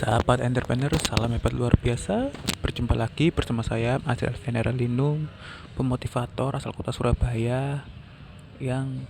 Sahabat entrepreneur, salam hebat luar biasa. Berjumpa lagi bersama saya, Azri Alfian Linung, pemotivator asal kota Surabaya. Yang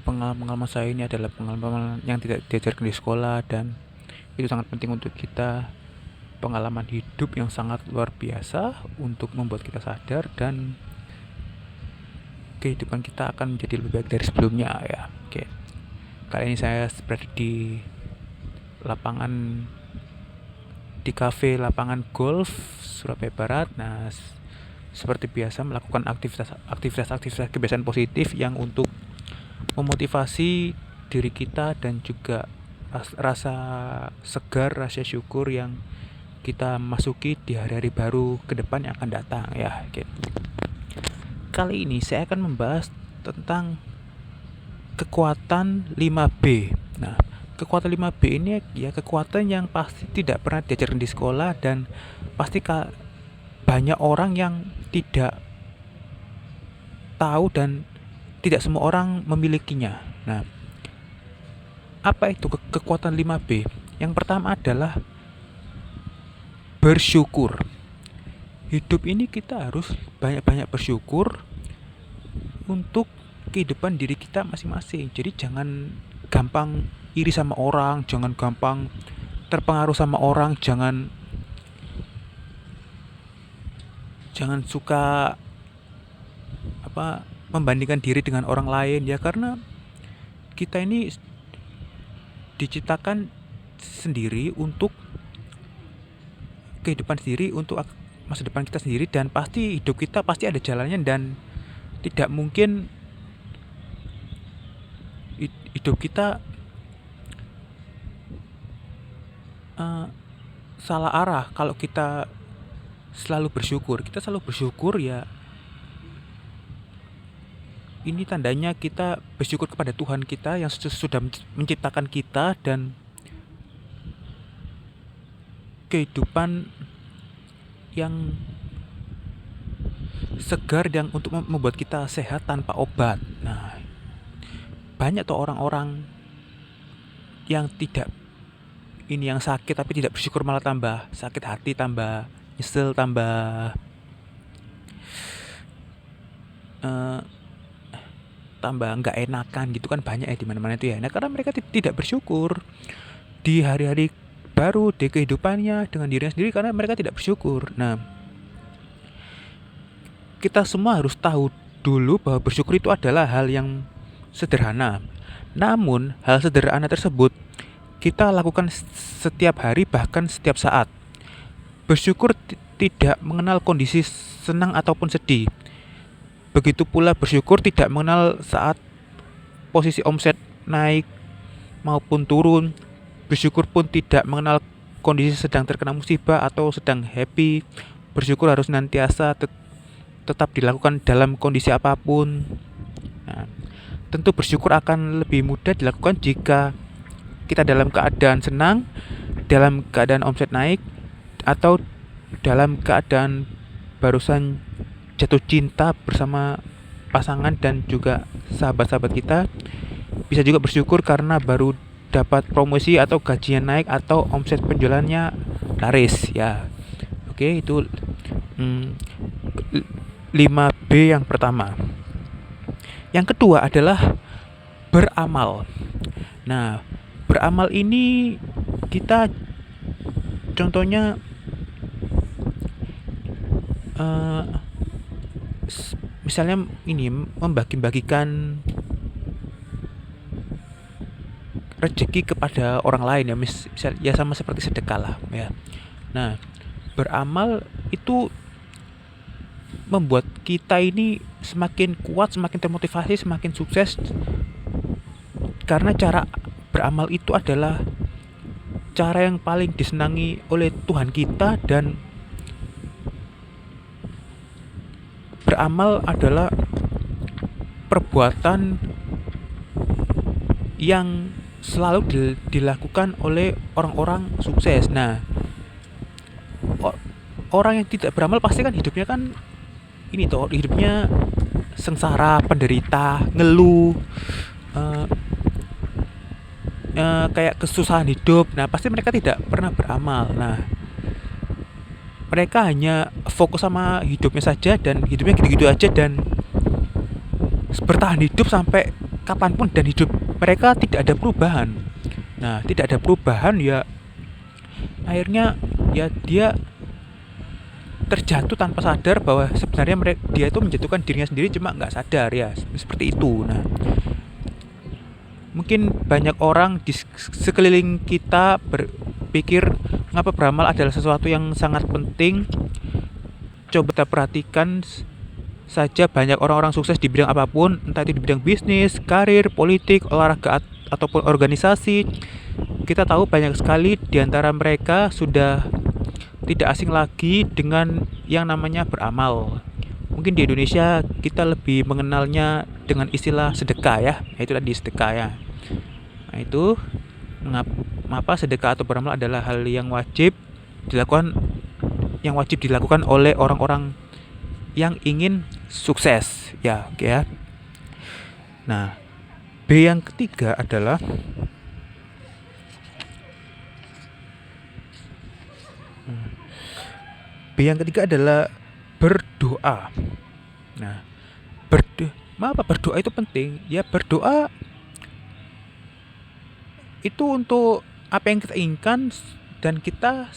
pengalaman saya ini adalah pengalaman yang tidak diajarkan di sekolah, dan itu sangat penting untuk kita. Pengalaman hidup yang sangat luar biasa untuk membuat kita sadar, dan kehidupan kita akan menjadi lebih baik dari sebelumnya ya. Oke. Kali ini saya berada di kafe lapangan golf Surabaya Barat. Nah, seperti biasa melakukan aktivitas kebiasaan positif yang untuk memotivasi diri kita, dan juga rasa segar, rasa syukur yang kita masuki di hari-hari baru ke depan yang akan datang ya. Oke. Kali ini saya akan membahas tentang kekuatan 5B. Nah, kekuatan 5B ini ya kekuatan yang pasti tidak pernah diajarkan di sekolah, dan pasti banyak orang yang tidak tahu, dan tidak semua orang memilikinya. Nah, apa itu kekuatan 5B? Yang pertama adalah bersyukur. Hidup ini kita harus banyak-banyak bersyukur untuk kehidupan diri kita masing-masing. Jadi jangan gampang iri sama orang, jangan gampang terpengaruh sama orang, jangan suka membandingkan diri dengan orang lain ya, karena kita ini diciptakan sendiri untuk kehidupan sendiri, untuk masa depan kita sendiri, dan pasti hidup kita pasti ada jalannya, dan tidak mungkin hidup kita salah arah kalau kita selalu bersyukur. Kita selalu bersyukur ya, ini tandanya kita bersyukur kepada Tuhan kita yang sudah menciptakan kita, dan kehidupan yang segar, yang untuk membuat kita sehat tanpa obat. Nah, banyak tuh orang-orang yang yang sakit tapi tidak bersyukur, malah tambah sakit hati, tambah nyesel, tambah nggak enakan gitu kan, banyak ya di mana-mana itu ya. Nah, karena mereka tidak bersyukur di hari-hari baru, di kehidupannya dengan dirinya sendiri, karena mereka tidak bersyukur. Nah, kita semua harus tahu dulu bahwa bersyukur itu adalah hal yang sederhana. Namun, hal sederhana tersebut kita lakukan setiap hari, bahkan setiap saat. Bersyukur tidak mengenal kondisi senang ataupun sedih. Begitu pula bersyukur tidak mengenal saat posisi omset naik maupun turun. Bersyukur pun tidak mengenal kondisi sedang terkena musibah atau sedang happy. Bersyukur harus nantiasa tetap dilakukan dalam kondisi apapun. Nah, tentu bersyukur akan lebih mudah dilakukan jika kita dalam keadaan senang, dalam keadaan omset naik, atau dalam keadaan barusan jatuh cinta bersama pasangan dan juga sahabat-sahabat kita. Bisa juga bersyukur karena baru dapat promosi atau gajinya naik, atau omset penjualannya laris ya. Oke, itu 5B yang pertama. Yang kedua adalah beramal. Nah, beramal ini kita contohnya misalnya ini membagi-bagikan rezeki kepada orang lain ya, misal ya, sama seperti sedekah lah ya. Nah, beramal itu membuat kita ini semakin kuat, semakin termotivasi, semakin sukses, karena cara beramal itu adalah cara yang paling disenangi oleh Tuhan kita, dan beramal adalah perbuatan yang selalu dilakukan oleh orang-orang sukses. Nah, orang yang tidak beramal pasti kan hidupnya kan hidupnya sengsara, penderita, ngeluh, kayak kesusahan hidup. Nah, pasti mereka tidak pernah beramal. Nah, mereka hanya fokus sama hidupnya saja dan hidupnya gitu-gitu aja dan bertahan hidup sampai kapanpun dan hidup mereka tidak ada perubahan. Nah, tidak ada perubahan ya akhirnya ya dia terjatuh tanpa sadar bahwa sebenarnya dia itu menjatuhkan dirinya sendiri cuma nggak sadar ya seperti itu. Nah, mungkin banyak orang di sekeliling kita berpikir mengapa beramal adalah sesuatu yang sangat penting. Coba kita perhatikan saja banyak orang-orang sukses di bidang apapun, entah itu di bidang bisnis, karir, politik, olahraga, ataupun organisasi. Kita tahu banyak sekali di antara mereka sudah tidak asing lagi dengan yang namanya beramal. Mungkin di Indonesia kita lebih mengenalnya dengan istilah sedekah ya, itu tadi sedekah ya. Nah, itu mengapa sedekah atau beramal adalah hal yang wajib dilakukan oleh orang-orang yang ingin sukses ya, oke ya. Nah, B yang ketiga adalah berdoa. Nah, mengapa berdoa itu penting? Ya, berdoa itu untuk apa yang kita inginkan dan kita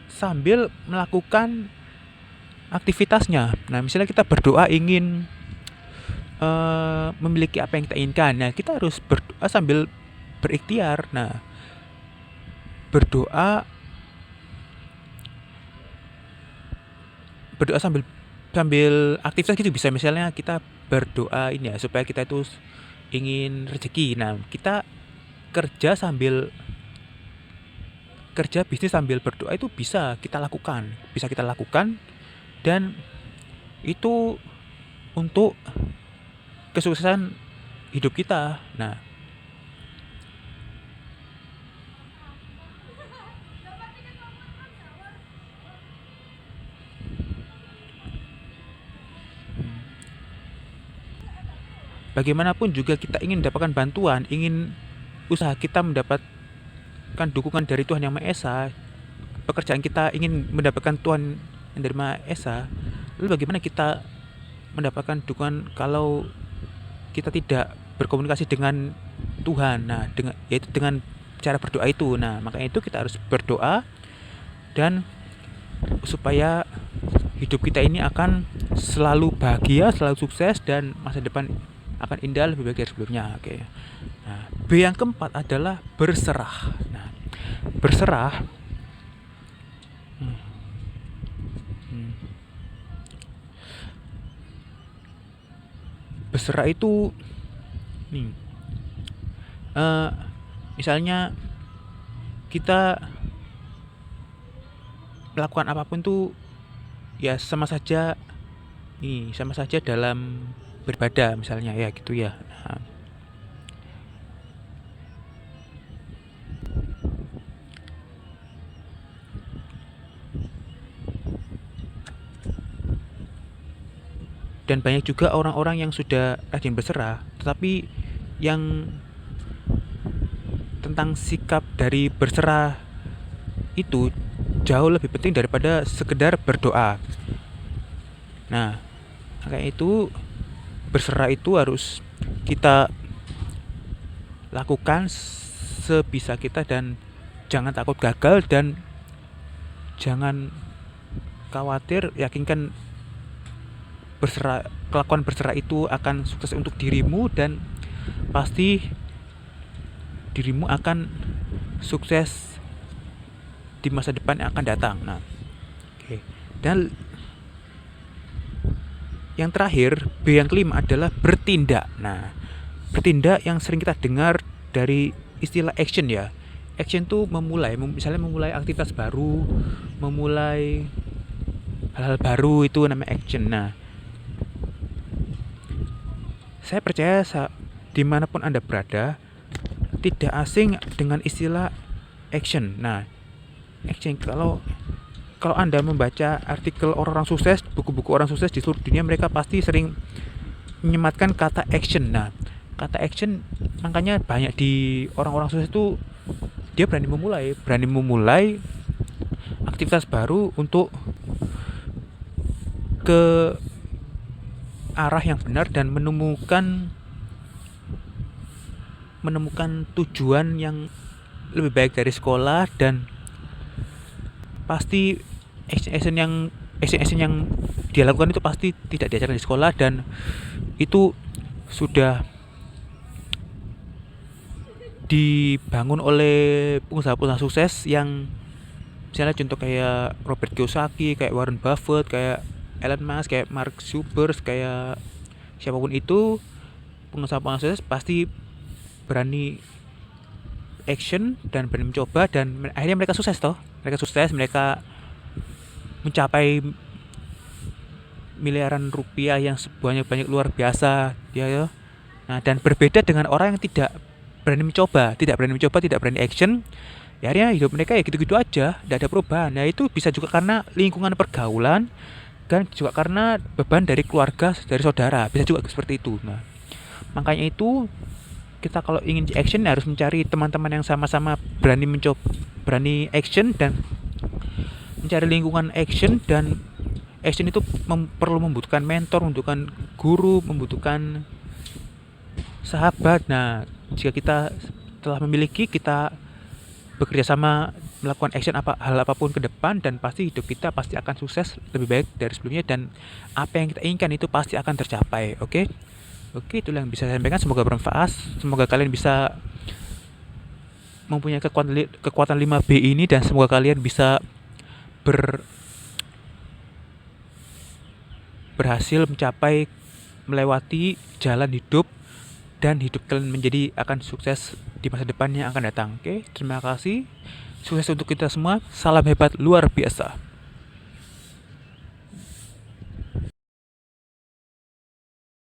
sambil melakukan aktivitasnya. Nah, misalnya kita berdoa ingin memiliki apa yang kita inginkan. Nah, kita harus berdoa sambil berikhtiar. Nah, berdoa sambil aktivitas gitu bisa, misalnya kita berdoa ini ya supaya kita itu ingin rezeki. Nah, kita kerja bisnis sambil berdoa itu bisa kita lakukan dan itu untuk kesuksesan hidup kita. Nah, bagaimanapun juga kita ingin mendapatkan bantuan, ingin usaha kita mendapatkan dukungan dari Tuhan Yang Maha Esa, pekerjaan kita ingin mendapatkan Tuhan yang dari Maha Esa. Lalu bagaimana kita mendapatkan dukungan kalau kita tidak berkomunikasi dengan Tuhan? Nah, yaitu dengan cara berdoa itu. Nah, makanya itu kita harus berdoa dan supaya hidup kita ini akan selalu bahagia, selalu sukses dan masa depan akan indah lebih baik dari sebelumnya. Oke. Nah, B yang keempat adalah berserah. Nah, berserah berserah itu nih, misalnya kita melakukan apapun tuh ya sama saja dalam beribadah misalnya ya gitu ya. Nah, dan banyak juga orang-orang yang sudah rajin berserah, tetapi yang tentang sikap dari berserah itu jauh lebih penting daripada sekedar berdoa. Nah, kayak itu berserah itu harus kita lakukan sebisa kita dan jangan takut gagal dan jangan khawatir, yakinkan kelakuan berserah itu akan sukses untuk dirimu dan pasti dirimu akan sukses di masa depan yang akan datang. Nah, oke. Dan yang terakhir, B yang kelima adalah bertindak. Nah, bertindak yang sering kita dengar dari istilah action ya. Action itu misalnya memulai aktivitas baru, memulai hal-hal baru, itu namanya action. Nah, saya percaya dimanapun Anda berada tidak asing dengan istilah action. Nah, action kalau Anda membaca artikel orang-orang sukses, buku-buku orang sukses di seluruh dunia, mereka pasti sering menyematkan kata action. Nah, kata action makanya banyak di orang-orang sukses itu dia berani memulai aktivitas baru untuk ke arah yang benar dan menemukan tujuan yang lebih baik dari sekolah. Dan pasti action yang dia lakukan itu pasti tidak diajarkan di sekolah, dan itu sudah dibangun oleh pengusaha-pengusaha sukses yang misalnya contoh kayak Robert Kiyosaki, kayak Warren Buffett, kayak Elon Musk, kayak Mark Zuckerberg, kayak siapapun itu. Pengusaha-pengusaha sukses pasti berani action dan berani mencoba, dan akhirnya mereka sukses toh. Mereka mencapai miliaran rupiah yang banyak luar biasa ya. Nah, dan berbeda dengan orang yang tidak berani action, ya akhirnya hidup mereka ya gitu-gitu aja, tidak ada perubahan. Nah, itu bisa juga karena lingkungan pergaulan, dan juga karena beban dari keluarga, dari saudara, bisa juga seperti itu. Nah, makanya itu kita kalau ingin action harus mencari teman-teman yang sama-sama berani action, dan mencari lingkungan action. Dan action itu perlu membutuhkan mentor, membutuhkan guru, membutuhkan sahabat. Nah, jika kita telah memiliki, kita bekerja sama melakukan hal apapun ke depan, dan pasti hidup kita pasti akan sukses lebih baik dari sebelumnya, dan apa yang kita inginkan itu pasti akan tercapai. Oke, itulah yang bisa saya sampaikan. Semoga bermanfaat. Semoga kalian bisa mempunyai kekuatan 5B ini, dan semoga kalian bisa berhasil melewati jalan hidup, dan hidup kalian akan sukses di masa depan yang akan datang. Oke, terima kasih. Sukses untuk kita semua. Salam hebat luar biasa.